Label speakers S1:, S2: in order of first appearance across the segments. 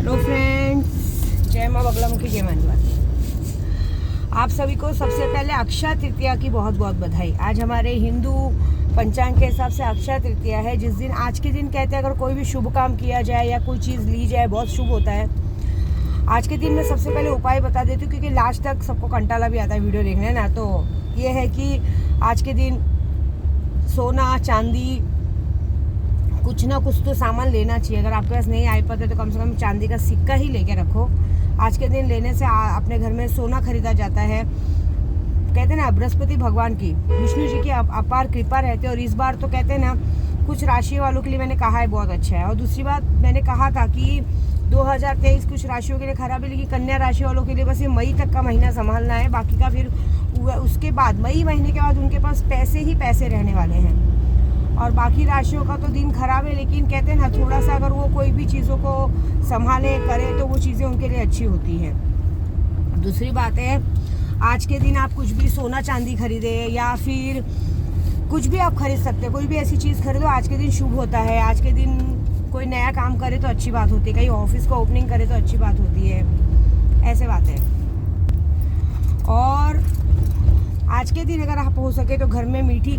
S1: Hello friends, जय माँ बगलामुखी, जय मानवा। आप सभी को सबसे पहले अक्षय तृतीया की बहुत बहुत बधाई। आज हमारे हिंदू पंचांग के हिसाब से अक्षय तृतीया है, जिस दिन आज के दिन कहते हैं अगर कोई भी शुभ काम किया जाए या कोई चीज़ ली जाए बहुत शुभ होता है। आज के दिन में सबसे पहले उपाय बता देती हूँ, क्योंकि लास्ट तक सबको कंटाला भी आता है वीडियो देखने ना। तो ये है कि आज के दिन सोना चांदी कुछ ना कुछ तो सामान लेना चाहिए। अगर आपके पास नहीं आ पाते तो कम से कम चांदी का सिक्का ही लेके रखो। आज के दिन लेने से अपने घर में सोना खरीदा जाता है। कहते हैं ना, बृहस्पति भगवान की, विष्णु जी की अपार कृपा रहती है। और इस बार तो कहते हैं ना, कुछ राशि वालों के लिए मैंने कहा है बहुत अच्छा है। और दूसरी बात मैंने कहा था कि 2023 कुछ राशियों के लिए खराब है, लेकिन कन्या राशि वालों के लिए बस ये मई तक का महीना संभालना है। बाकी का फिर उसके बाद मई महीने के बाद उनके पास पैसे ही पैसे रहने वाले हैं। और बाकी राशियों का तो दिन खराब है, लेकिन कहते हैं ना, थोड़ा सा अगर वो कोई भी चीज़ों को संभाले करें तो वो चीज़ें उनके लिए अच्छी होती हैं। दूसरी बात है, आज के दिन आप कुछ भी सोना चांदी खरीदे या फिर कुछ भी आप खरीद सकते हैं। कोई भी ऐसी चीज़ खरीदो, आज के दिन शुभ होता है। आज के दिन कोई नया काम करे तो अच्छी बात होती है, कहीं ऑफिस का ओपनिंग करे तो अच्छी बात होती है। ऐसे बात है। और आज के दिन अगर आप हो सके तो घर में मीठी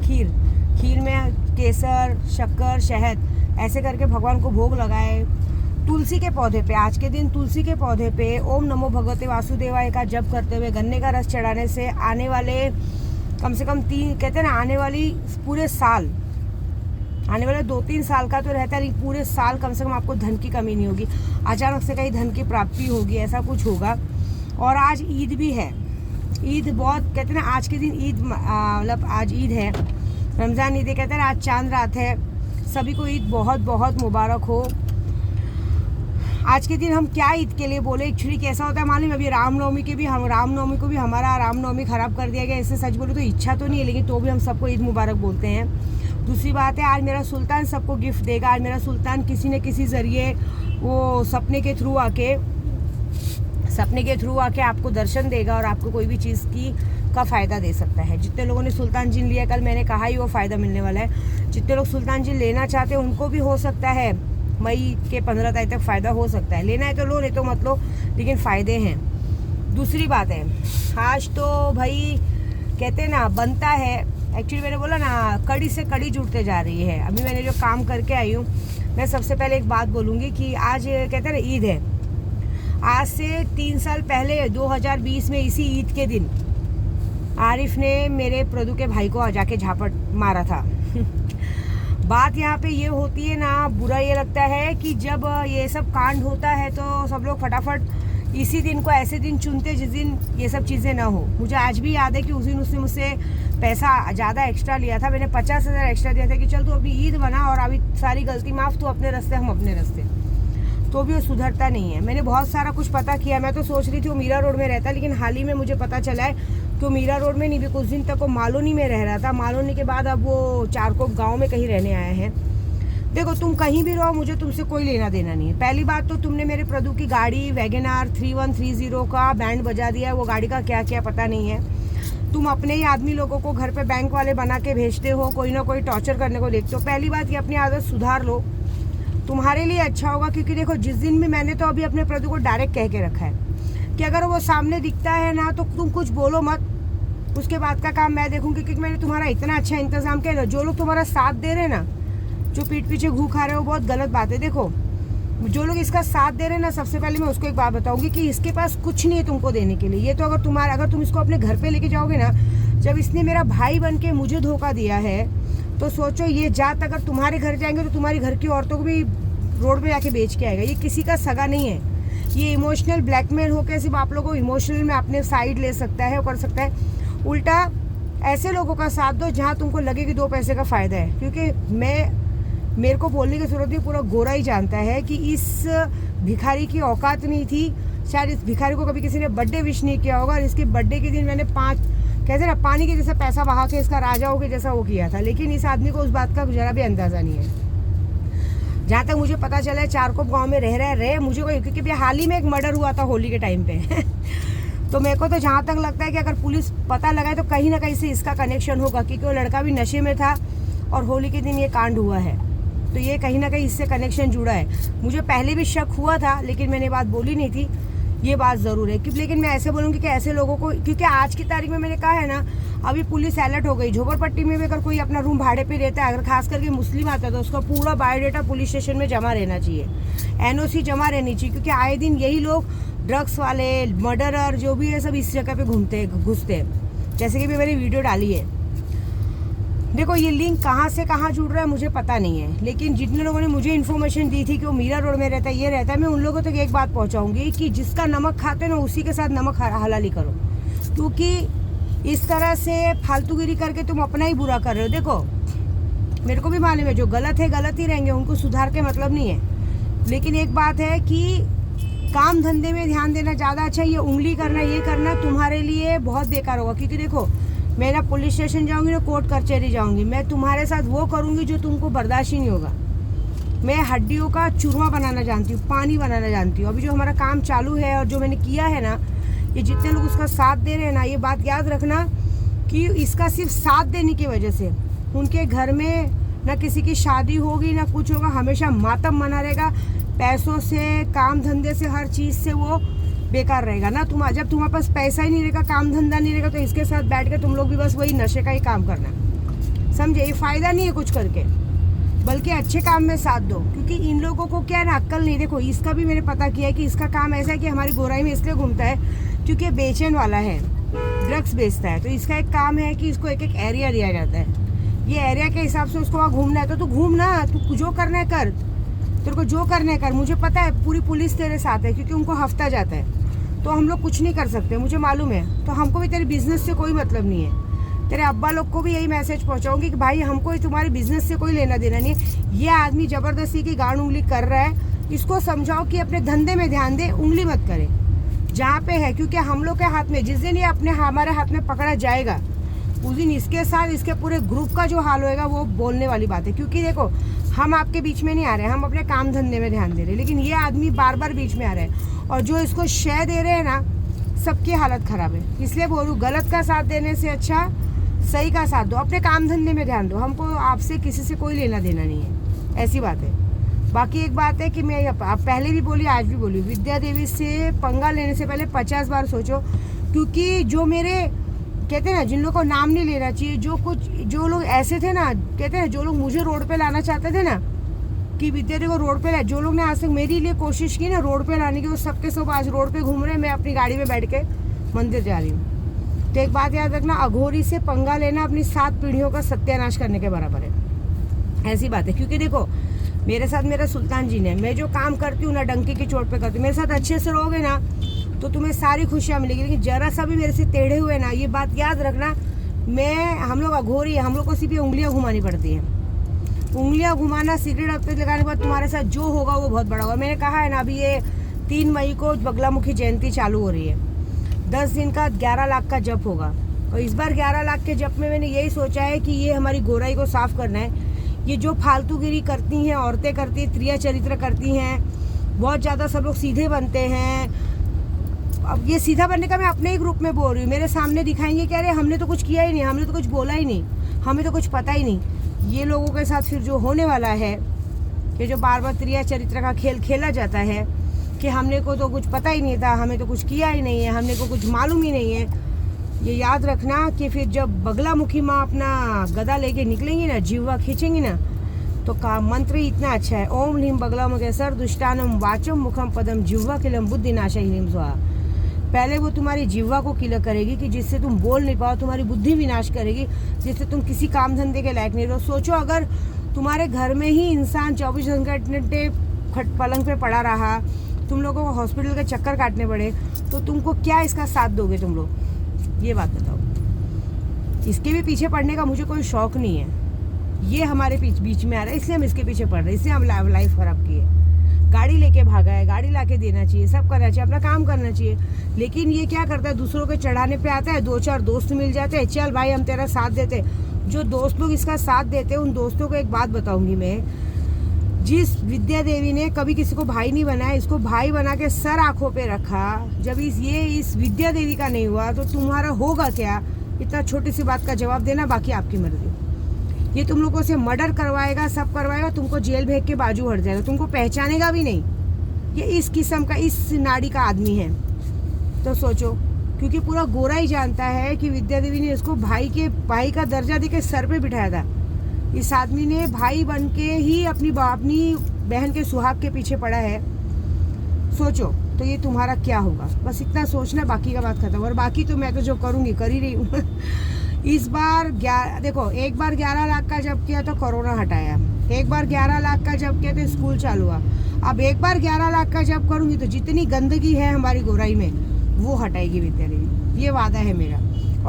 S1: खीर में केसर, शक्कर, शहद ऐसे करके भगवान को भोग लगाए। तुलसी के पौधे पे आज के दिन तुलसी के पौधे पे ओम नमो भगवते वासुदेवाय का जप करते हुए गन्ने का रस चढ़ाने से आने वाले कम से कम 3, कहते हैं ना, आने वाली पूरे साल, आने वाले 2-3 साल का तो रहता है, लेकिन पूरे साल कम से कम आपको धन की कमी नहीं होगी। अचानक से कहीं धन की प्राप्ति होगी, ऐसा कुछ होगा। और आज ईद भी है। ईद बहुत, कहते हैं ना, आज के दिन ईद मतलब आज ईद है, रमज़ान ईद है। कहते हैं आज चांद रात है। सभी को ईद बहुत बहुत मुबारक हो। आज के दिन हम क्या ईद के लिए बोले, एक्चुअली कैसा होता है मालूम है, अभी रामनवमी को भी हमारा रामनवमी ख़राब कर दिया गया। इससे सच बोलो तो इच्छा तो नहीं है, लेकिन तो भी हम सबको ईद मुबारक बोलते हैं। दूसरी बात है, आज मेरा सुल्तान सबको गिफ्ट देगा। आज मेरा सुल्तान किसी न किसी ज़रिए वो सपने के थ्रू आके आपको दर्शन देगा और आपको कोई भी चीज़ का फ़ायदा दे सकता है। जितने लोगों ने सुल्तान जिन लिया, कल मैंने कहा ही, वो फ़ायदा मिलने वाला है। जितने लोग सुल्तान जिन लेना चाहते हैं उनको भी हो सकता है मई के 15 तारीख तक फ़ायदा हो सकता है। लेना है तो लो, नहीं तो मत लो, लेकिन फ़ायदे हैं। दूसरी बात है, आज तो भाई कहते हैं ना, बनता है। एक्चुअली मैंने बोला ना, कड़ी से कड़ी जुड़ते जा रही है। अभी मैंने जो काम करके आई हूँ, मैं सबसे पहले एक बात बोलूँगी कि आज कहते हैं ना ईद है। आज से 3 साल पहले 2020 में इसी ईद के दिन आरिफ ने मेरे प्रदू के भाई को जाके झापट मारा था। बात यहाँ पे ये होती है ना, बुरा ये लगता है कि जब ये सब कांड होता है तो सब लोग फटाफट इसी दिन को ऐसे दिन चुनते जिस दिन ये सब चीज़ें ना हो। मुझे आज भी याद है कि उस दिन उसने मुझसे पैसा ज़्यादा एक्स्ट्रा लिया था। मैंने 50,000 एक्स्ट्रा दिया था कि चल तू अपनी ईद बना और अभी सारी गलती माफ़, तू अपने रास्ते हम अपने रास्ते। तो भी वो सुधरता नहीं है। मैंने बहुत सारा कुछ पता किया। मैं तो सोच रही थी वो मीरा रोड में रहता, लेकिन हाल ही में मुझे पता चला है कि वो मीरा रोड में नहीं भी, कुछ दिन तक वो मालोनी में रह रहा था। मालोनी के बाद अब वो चारकोप गांव में कहीं रहने आया है। देखो, तुम कहीं भी रहो, मुझे तुमसे कोई लेना देना नहीं है। पहली बात तो तुमने मेरे प्रदू की गाड़ी वैगनआर 3130 का बैंड बजा दिया है। वो गाड़ी का क्या क्या पता नहीं है। तुम अपने ही आदमी लोगों को घर पे बैंक वाले बना के भेजते हो, कोई ना कोई टॉर्चर करने को देखते हो। पहली बात ये अपनी आदत सुधार लो, तुम्हारे लिए अच्छा होगा। क्योंकि देखो, जिस दिन भी मैंने तो अभी अपने प्रदू को डायरेक्ट कह के रखा है कि अगर वो सामने दिखता है ना तो तुम कुछ बोलो मत, उसके बाद का काम मैं देखूंगी। क्योंकि मैंने तुम्हारा इतना अच्छा इंतजाम किया ना। जो लोग तुम्हारा साथ दे रहे हैं ना, जो पीठ पीछे घू खा रहे हो, वो बहुत गलत बात है। देखो, जो लोग इसका साथ दे रहे हैं ना, सबसे पहले मैं उसको एक बात बताऊंगी कि इसके पास कुछ नहीं है तुमको देने के लिए। ये तो अगर तुम इसको अपने घर पे लेके जाओगे ना, जब इसने मेरा भाई बन के मुझे धोखा दिया है, तो सोचो ये जात अगर तुम्हारे घर जाएंगे तो तुम्हारी घर की औरतों को भी रोड पे जाके बेच के आएगा। ये किसी का सगा नहीं है। ये इमोशनल ब्लैकमेल होकर सिर्फ आप लोगों को इमोशनल में अपने साइड ले सकता है, कर सकता है। उल्टा ऐसे लोगों का साथ दो जहाँ तुमको लगे कि 2 पैसे का फ़ायदा है। क्योंकि मेरे को बोलने की ज़रूरत नहीं, पूरा गोरा ही जानता है कि इस भिखारी की औकात नहीं थी। शायद इस भिखारी को कभी किसी ने बर्थडे विश नहीं किया होगा, और इसके बर्थडे के दिन मैंने कहते ना, पानी के जैसा पैसा बहा के इसका राजाओं के जैसा वो किया था। लेकिन इस आदमी को उस बात का जरा भी अंदाज़ा नहीं है। जहाँ तक मुझे पता चला है, चारकोप गांव में रहे मुझे कोई, क्योंकि हाल ही में एक मर्डर हुआ था होली के टाइम पे। तो मेरे को तो जहाँ तक लगता है कि अगर पुलिस पता लगाए तो कहीं ना कहीं से इसका कनेक्शन होगा, क्योंकि वो लड़का भी नशे में था और होली के दिन ये कांड हुआ है। तो ये कहीं ना कहीं इससे कनेक्शन जुड़ा है। मुझे पहले भी शक हुआ था, लेकिन मैंने बात बोली नहीं थी, ये बात ज़रूर है। लेकिन मैं ऐसे बोलूँगी कि ऐसे लोगों को, क्योंकि आज की तारीख में मैंने कहा है ना, अभी पुलिस अलर्ट हो गई। झोपड़पट्टी में भी अगर कोई अपना रूम भाड़े पे रहता है, अगर खास करके मुस्लिम आता है, तो उसका पूरा बायोडाटा पुलिस स्टेशन में जमा रहना चाहिए, NOC जमा रहनी चाहिए। क्योंकि आए दिन यही लोग, ड्रग्स वाले, मर्डरर जो भी है, सब इस जगह पे घुसते हैं। जैसे कि भी मैंने वीडियो डाली है। देखो ये लिंक कहाँ से कहाँ जुड़ रहा है मुझे पता नहीं है, लेकिन जितने लोगों ने मुझे इन्फॉर्मेशन दी थी कि वो मीरा रोड में रहता है, ये रहता है, मैं उन लोगों तक एक बात पहुँचाऊँगी कि जिसका नमक खाते ना, उसी के साथ नमक हलाली करो। क्योंकि इस तरह से फालतूगिरी करके तुम अपना ही बुरा कर रहे हो। देखो मेरे को भी मालूम है, जो गलत है गलत ही रहेंगे, उनको सुधार के मतलब नहीं है। लेकिन एक बात है कि काम धंधे में ध्यान देना ज़्यादा अच्छा है। ये उंगली करना, ये करना तुम्हारे लिए बहुत बेकार होगा। क्योंकि देखो मैं ना पुलिस स्टेशन जाऊंगी, ना कोर्ट कचहरी जाऊंगी, मैं तुम्हारे साथ वो करूंगी जो तुमको बर्दाश्त ही नहीं होगा। मैं हड्डियों का चूरमा बनाना जानती हूँ, पानी बनाना जानती हूँ। अभी जो हमारा काम चालू है और जो मैंने किया है ना, ये जितने लोग उसका साथ दे रहे हैं ना, ये बात याद रखना कि इसका सिर्फ साथ देने की वजह से उनके घर में ना किसी की शादी होगी ना कुछ होगा, हमेशा मातम मना रहेगा। पैसों से, काम धंधे से, हर चीज़ से वो बेकार रहेगा ना। जब तुम्हारे पास पैसा ही नहीं रहेगा, काम धंधा नहीं रहेगा, तो इसके साथ बैठ के तुम लोग भी बस वही नशे का ही काम करना, समझे। ये फ़ायदा नहीं है कुछ करके, बल्कि अच्छे काम में साथ दो। क्योंकि इन लोगों को क्या है ना, अक्ल नहीं। देखो इसका भी मैंने पता किया है कि इसका काम ऐसा है कि हमारी गोराई में इसलिए घूमता है क्योंकि बेचन वाला है, ड्रग्स बेचता है। तो इसका एक काम है कि इसको एक एक एरिया दिया जाता है, ये एरिया के हिसाब से उसको वहाँ घूमना है। तो तू घूम ना, तू जो करना है कर, तेरे को जो करना है कर। मुझे पता है पूरी पुलिस तेरे साथ है, क्योंकि उनको हफ्ता जाता है, तो हम लोग कुछ नहीं कर सकते, मुझे मालूम है। तो हमको भी तेरे बिजनेस से कोई मतलब नहीं है। तेरे अब्बा लोग को भी यही मैसेज पहुंचाऊंगी कि भाई हमको तुम्हारे बिजनेस से कोई लेना देना नहीं है। ये आदमी ज़बरदस्ती की गांड उंगली कर रहा है, इसको समझाओ कि अपने धंधे में ध्यान दे, उंगली मत करे जहाँ पे है। क्योंकि हम लोग के हाथ में, जिस दिन ये हमारे हाथ में पकड़ा जाएगा, उस दिन इसके साथ इसके पूरे ग्रुप का जो हाल होएगा वो बोलने वाली बात है। क्योंकि देखो हम आपके बीच में नहीं आ रहे हैं, हम अपने काम धंधे में ध्यान दे रहे हैं, लेकिन ये आदमी बार बार बीच में आ रहे हैं, और जो इसको शय दे रहे हैं ना, सबकी हालत ख़राब है। इसलिए बोलूँ, गलत का साथ देने से अच्छा सही का साथ दो, अपने काम धंधे में ध्यान दो। हमको आपसे किसी से कोई लेना देना नहीं है, ऐसी बात है। बाकी एक बात है कि मैं आप पहले भी बोली, आज भी बोली, विद्या देवी से पंगा लेने से पहले 50 बार सोचो। क्योंकि जो मेरे कहते हैं ना, जिन लोगों को नाम नहीं लेना चाहिए, जो लोग ऐसे थे ना, कहते हैं जो लोग मुझे रोड पे लाना चाहते थे ना, कि विद्या देवी को रोड पे लाए, जो लोग ने आज तक मेरे लिए कोशिश की ना रोड पे लाने की, वो सबके सब आज रोड पे घूम रहे हैं। मैं अपनी गाड़ी में बैठ के मंदिर जा रही हूँ। तो एक बात याद रखना, अघोरी से पंगा लेना अपनी 7 पीढ़ियों का सत्यानाश करने के बराबर है, ऐसी बात है। क्योंकि देखो मेरे साथ मेरा सुल्तान जी ने, मैं जो काम करती हूँ ना, डंकी की चोट पे करती हूँ। मेरे साथ अच्छे से रहोगे ना तो तुम्हें सारी खुशियाँ मिलेगी। लेकिन जरा सा भी मेरे से टेढ़े हुए ना, ये बात याद रखना, हम लोग अघोरी है, हम लोग को सिर्फ ये उंगलियाँ घुमानी पड़ती हैं। उंगलियाँ घुमाना, सिगरेट अपने लगाने के बाद तुम्हारे साथ जो होगा वो बहुत बड़ा होगा। मैंने कहा है ना, अभी ये 3 मई को बगलामुखी जयंती चालू हो रही है, 10 दिन का 11 लाख का जप होगा। और इस बार 11 लाख के जप में मैंने यही सोचा है कि ये हमारी गोराई को साफ करना है। ये जो फालतूगिरी करती हैं, औरतें करती हैं, त्रिया चरित्र करती हैं, बहुत ज़्यादा सब लोग सीधे बनते हैं। अब ये सीधा बनने का मैं अपने ही ग्रुप में बोल रही हूँ, मेरे सामने दिखाएंगे कि अरे हमने तो कुछ किया ही नहीं, हमने तो कुछ बोला ही नहीं, हमें तो कुछ पता ही नहीं। ये लोगों के साथ फिर जो होने वाला है, ये जो बार बार त्रिया चरित्र का खेल खेला जाता है कि हमने को तो कुछ पता ही नहीं था, हमें तो कुछ किया ही नहीं है, हमने को कुछ मालूम ही नहीं है। ये याद रखना कि फिर जब बगलामुखी माँ अपना गदा लेके निकलेंगी ना, जीवा खींचेंगी ना, तो का मंत्र ही इतना अच्छा है, ओम ह्रीम बगलामुखे सर दुष्टानम वाचम मुखम पदम जिह्वा किलम बुद्धि नाशा ह्रीम स्वाहा। पहले वो तुम्हारी जिह्वा को किलर करेगी कि जिससे तुम बोल नहीं पाओ, तुम्हारी बुद्धि विनाश करेगी, जिससे तुम किसी काम धंधे के लायक नहीं रहो। सोचो अगर तुम्हारे घर में ही इंसान 24 घंटे पलंग पे पड़ा रहा, तुम लोगों को हॉस्पिटल के चक्कर काटने पड़े, तो तुमको क्या इसका साथ दोगे तुम लोग, ये बात बताओ। इसके भी पीछे पड़ने का मुझे कोई शौक नहीं है, ये हमारे बीच में आ रहा है, इसलिए हम इसके पीछे पड़ रहे हैं, इसलिए हम लाइफ खराब की है। गाड़ी लेके भागा है, गाड़ी लाके देना चाहिए, सब करना चाहिए, अपना काम करना चाहिए। लेकिन ये क्या करता है, दूसरों के चढ़ाने पे आता है, 2-4 दोस्त मिल जाते हैं, चल भाई हम तेरा साथ देते। जो दोस्त लोग इसका साथ देते हैं, उन दोस्तों को एक बात बताऊंगी मैं, जिस विद्या देवी ने कभी किसी को भाई नहीं बनाया, इसको भाई बना के सर आंखों पे रखा, जब इस विद्या देवी का नहीं हुआ तो तुम्हारा होगा क्या? इतना छोटी सी बात का जवाब देना, बाकी आपकी मर्जी। ये तुम लोगों से मर्डर करवाएगा, सब करवाएगा, तुमको जेल भेज के बाजू हट जाएगा, तुमको पहचानेगा भी नहीं। ये इस किस्म का, इस नाड़ी का आदमी है। तो सोचो, क्योंकि पूरा गोरा ही जानता है कि विद्या देवी ने इसको भाई का दर्जा देके सर पे बिठाया था। इस आदमी ने भाई बन के ही अपनी बहन के सुहाग के पीछे पड़ा है। सोचो तो ये तुम्हारा क्या होगा, बस इतना सोचना, बाकी का बात खत्म। और बाकी तो मैं तो जो करूँगी कर ही रही हूँ। इस बार देखो, एक बार 11 लाख का जब किया तो कोरोना हटाया, एक बार 11 लाख का जब किया तो स्कूल चालू हुआ, अब एक बार 11 लाख का जब करूँगी तो जितनी गंदगी है हमारी गोराई में वो हटाएगी विद्या देवी, ये वादा है मेरा।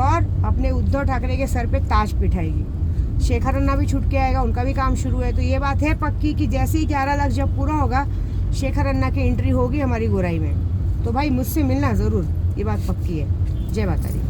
S1: और अपने उद्धव ठाकरे के सर पे ताज बिठाएगी। शेखर अन्ना भी छूट के आएगा, उनका भी काम शुरू है। तो ये बात है पक्की कि जैसे ही 11 लाख जब पूरा होगा, शेखर अन्ना की एंट्री होगी हमारी गोराई में। तो भाई मुझसे मिलना ज़रूर, ये बात पक्की है। जय माता दी।